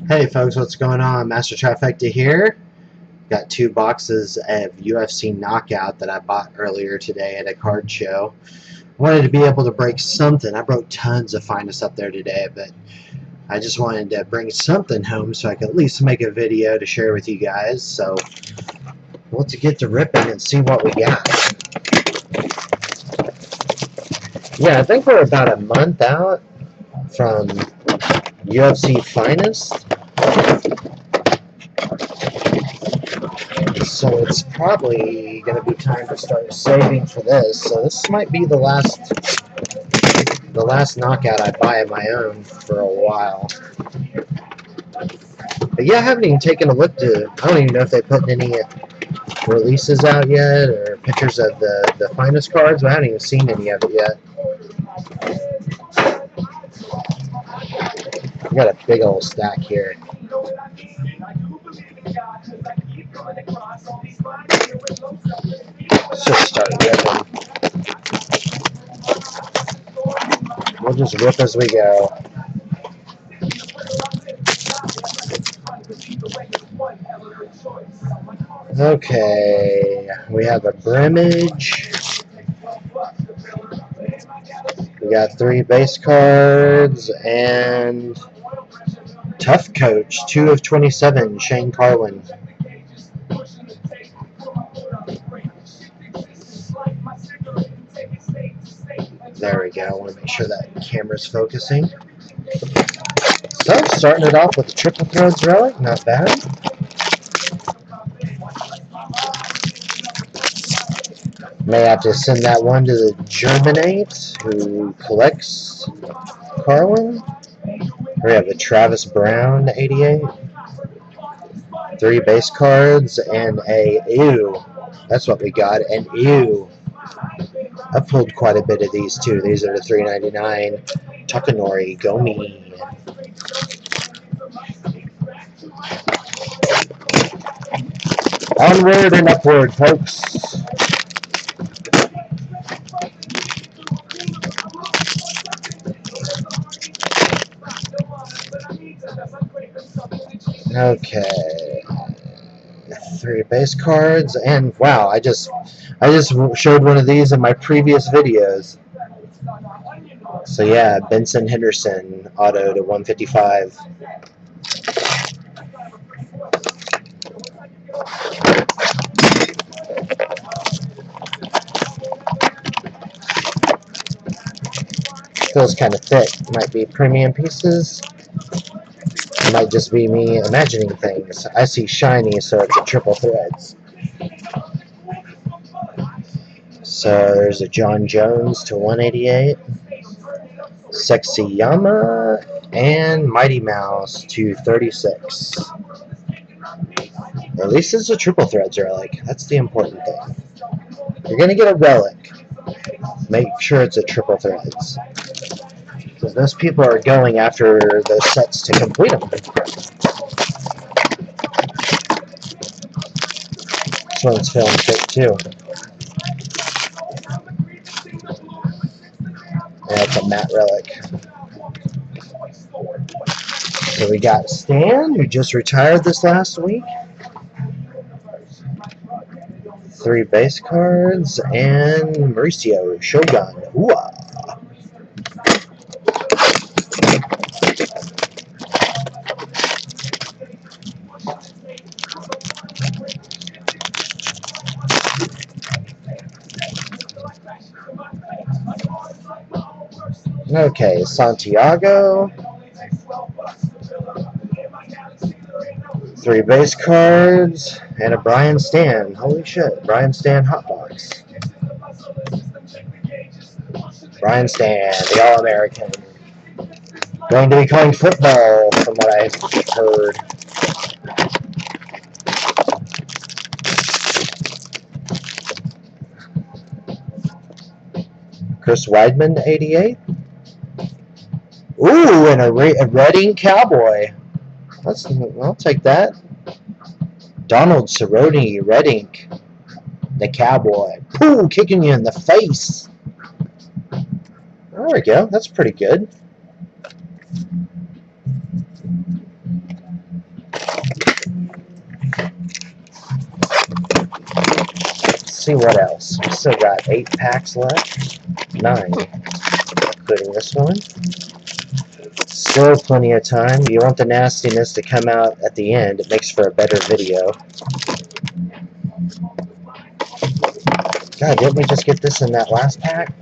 Hey folks, what's going on? Master Trifecta here. Got 2 boxes of UFC Knockout that I bought earlier today at a card show. Wanted to be able to break something. I broke tons of finest up there today, but I just wanted to bring something home so I could at least make a video to share with you guys. So we'll have to get to ripping and see what we got. Yeah, I think we're about a month out from UFC Finest. So it's probably going to be time to start saving for this. So this might be the last knockout I buy of my own for a while. But yeah, I haven't even taken a look to. I don't even know if they put any releases out yet or pictures of the finest cards. But I haven't even seen any of it yet. We got a big old stack here. Let's just start ripping. We'll just rip as we go. Okay, we have a Brimage. We got 3 base cards and Tough Coach, 2 of 27, Shane Carwin. There we go. I want to make sure that camera's focusing. So, starting it off with a Triple Threads relic, not bad. May have to send that one to the Germanate, who collects Carwin. We have a Travis Brown 88. 3 base cards and a ew. That's what we got, an ew. I've pulled quite a bit of these too. These are the $3.99 Takanori Gomi. Onward and upward, folks. Okay. 3 base cards, and wow, I just showed one of these in my previous videos. So yeah, Benson Henderson auto to 155. Feels kind of thick. Might be premium pieces. It might just be me imagining things. I see shiny, so it's a Triple Threads. So there's a John Jones to 188, Sexy Yama, and Mighty Mouse to 36. Or at least it's a Triple Threads relic. That's the important thing. You're going to get a relic. Make sure it's a Triple Threads. Because those people are going after those sets to complete them. This one's film thick too. Yeah, it's a matte relic. So we got Stan, who just retired this last week. 3 base cards, and Mauricio Shogun. Ooh-ah. Okay, Santiago. 3 base cards, and a Brian Stan. Holy shit, Brian Stan Hotbox. Brian Stan, the All-American. Going to be playing football, from what I've heard. Chris Weidman, 88. Ooh, and a Reading Cowboy. I'll take that. Donald Cerrone, Reading, the Cowboy. Pooh, kicking you in the face. There we go. That's pretty good. see what else. We still got 8 packs left. 9, including this one. Still plenty of time. You want the nastiness to come out at the end. It makes for a better video. God, didn't we just get this in that last pack?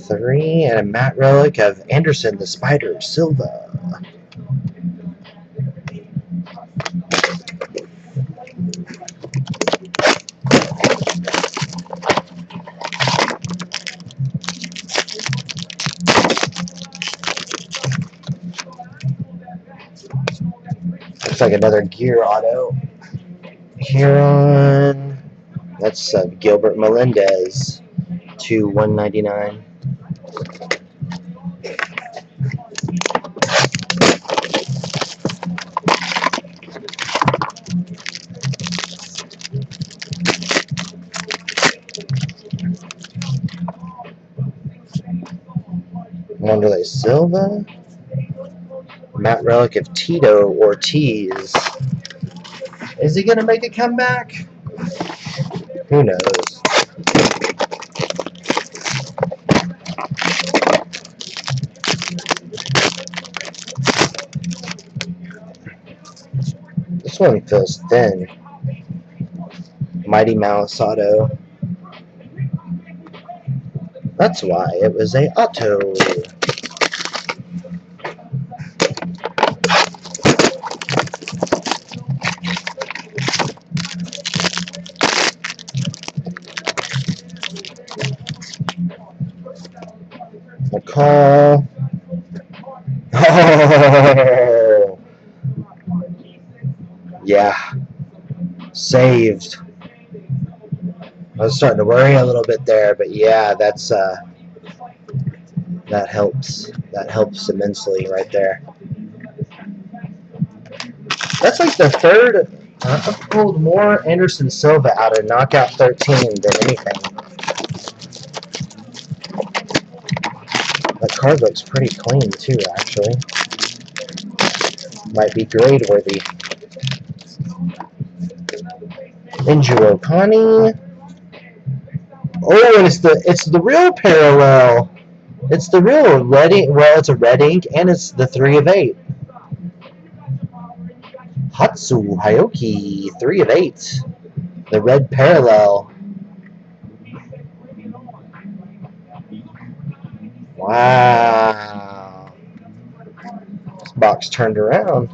3, and a matte relic of Anderson the Spider Silva. Looks like another gear auto. Huron. That's Gilbert Melendez to 199. Wanderlei Silva. Matte relic of Tito Ortiz. Is he going to make a comeback? Who knows? This one feels thin. Mighty Mouse auto. That's why it was a auto. McCall. Oh! Yeah. Saved. I was starting to worry a little bit there, but yeah, that's that helps. That helps immensely right there. That's like the third. I've pulled more Anderson Silva out of Knockout 13 than anything. That card looks pretty clean too, actually. Might be grade worthy. Injuo Connie. Oh, and it's the real parallel. It's the real red ink. Well, it's a red ink, and it's the 3 of 8. Hatsu Hayoki, 3 of 8. The red parallel. Wow. This box turned around.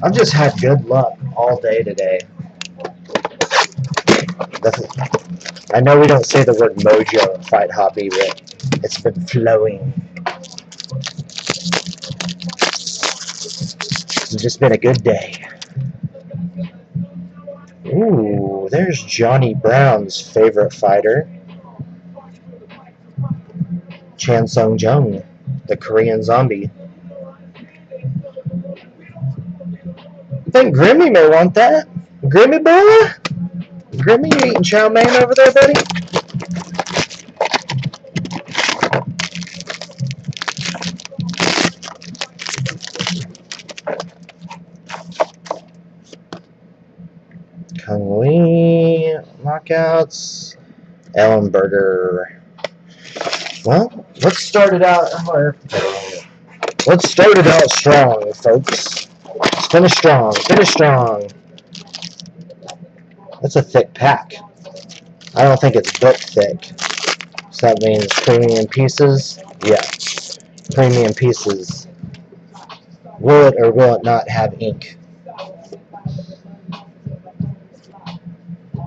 I've just had good luck all day today. I know we don't say the word mojo in Fight Hobby, but it's been flowing. It's just been a good day. Ooh, there's Johnny Brown's favorite fighter, Chan Sung Jung, the Korean zombie. I think Grimmy may want that. Grimmy boy? Grimmy, you eating chow mein over there, buddy? Kung Lee, knockouts, Ellenberger. Well, let's start it out. Let's start it out strong, folks. Let's finish strong. Finish strong. That's a thick pack. I don't think it's book thick. So that means premium pieces. Yeah, premium pieces. Will it or will it not have ink?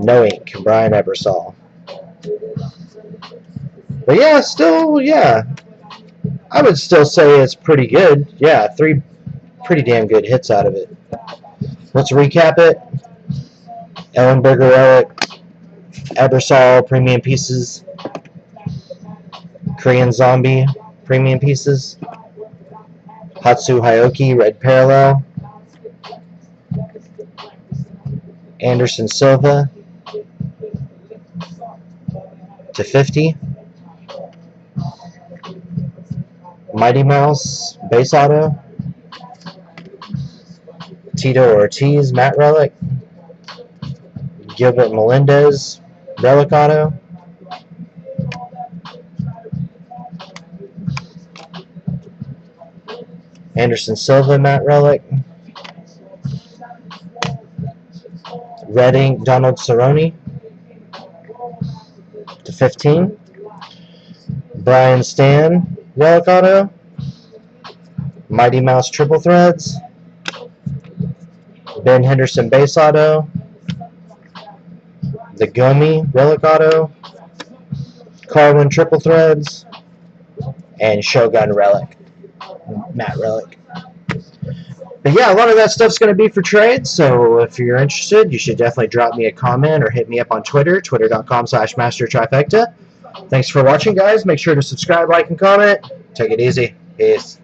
No ink. Brian Ebersol. But yeah, still, yeah. I would still say it's pretty good. Yeah, 3 pretty damn good hits out of it. Let's recap it. Ellenberger relic, Ebersol premium pieces, Korean zombie premium pieces, Hatsu Hayoki red parallel, Anderson Silva to 50, Mighty Mouse base auto, Tito Ortiz, Matt Relic. Gilbert Melendez, Relic Auto. Anderson Silva, Matt Relic. Red Ink, Donald Cerrone /15. Brian Stan, Relic Auto. Mighty Mouse Triple Threads. Ben Henderson Base Auto. The Gummy Relic Auto. Carwin Triple Threads. And Shogun Relic, Matt Relic. But yeah, a lot of that stuff's going to be for trade, so if you're interested, you should definitely drop me a comment or hit me up on Twitter, twitter.com/mastertrifecta. Thanks for watching, guys. Make sure to subscribe, like, and comment. Take it easy. Peace.